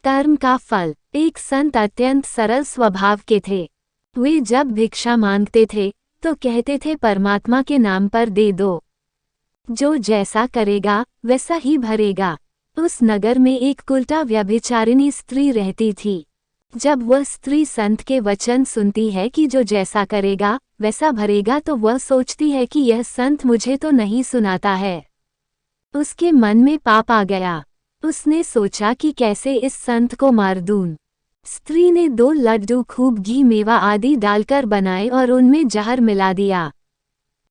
कर्म का फल। एक संत अत्यंत सरल स्वभाव के थे। वे जब भिक्षा मांगते थे तो कहते थे परमात्मा के नाम पर दे दो, जो जैसा करेगा वैसा ही भरेगा। उस नगर में एक कुलटा व्यभिचारिणी स्त्री रहती थी। जब वह स्त्री संत के वचन सुनती है कि जो जैसा करेगा वैसा भरेगा तो वह सोचती है कि यह संत मुझे तो नहीं सुनाता है। उसके मन में पाप आ गया। उसने सोचा कि कैसे इस संत को मार दूं। स्त्री ने 2 लड्डू खूब घी मेवा आदि डालकर बनाए और उनमें जहर मिला दिया।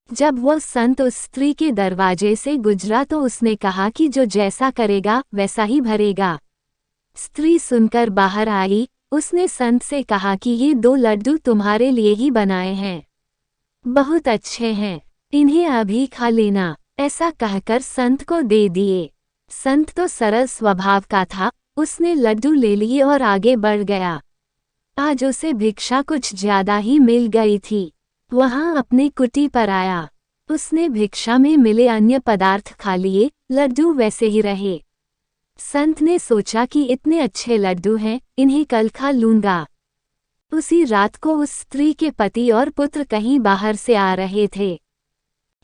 जब वह संत उस स्त्री के दरवाजे से गुजरा तो उसने कहा कि जो जैसा करेगा वैसा ही भरेगा। स्त्री सुनकर बाहर आई। उसने संत से कहा कि ये 2 लड्डू तुम्हारे लिए ही बनाए हैं, बहुत अच्छे हैं, इन्हें अभी खा लेना। ऐसा कहकर संत को दे दिए। संत तो सरल स्वभाव का था। उसने लड्डू ले लिए और आगे बढ़ गया। आज उसे भिक्षा कुछ ज्यादा ही मिल गई थी। वहां अपने कुटी पर आया। उसने भिक्षा में मिले अन्य पदार्थ खा लिए, लड्डू वैसे ही रहे। संत ने सोचा कि इतने अच्छे लड्डू हैं, इन्हें कल खा लूंगा। उसी रात को उस स्त्री के पति और पुत्र कहीं बाहर से आ रहे थे।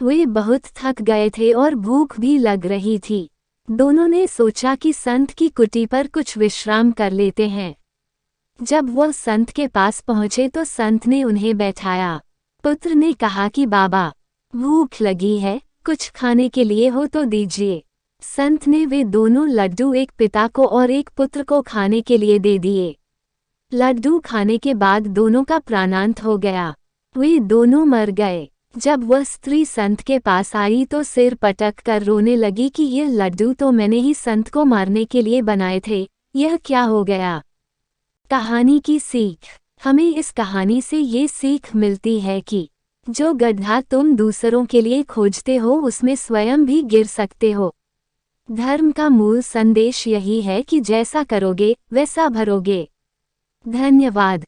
वे बहुत थक गए थे और भूख भी लग रही थी। दोनों ने सोचा कि संत की कुटी पर कुछ विश्राम कर लेते हैं। जब वह संत के पास पहुंचे तो संत ने उन्हें बैठाया। पुत्र ने कहा कि बाबा, भूख लगी है, कुछ खाने के लिए हो तो दीजिए। संत ने वे दोनों लड्डू एक पिता को और एक पुत्र को खाने के लिए दे दिए। लड्डू खाने के बाद दोनों का प्राणांत हो गया। वे दोनों मर गए। जब वह स्त्री संत के पास आई तो सिर पटक कर रोने लगी कि यह लड्डू तो मैंने ही संत को मारने के लिए बनाए थे, यह क्या हो गया। कहानी की सीख। हमें इस कहानी से ये सीख मिलती है कि जो गड्ढा तुम दूसरों के लिए खोजते हो उसमें स्वयं भी गिर सकते हो। धर्म का मूल संदेश यही है कि जैसा करोगे वैसा भरोगे। धन्यवाद।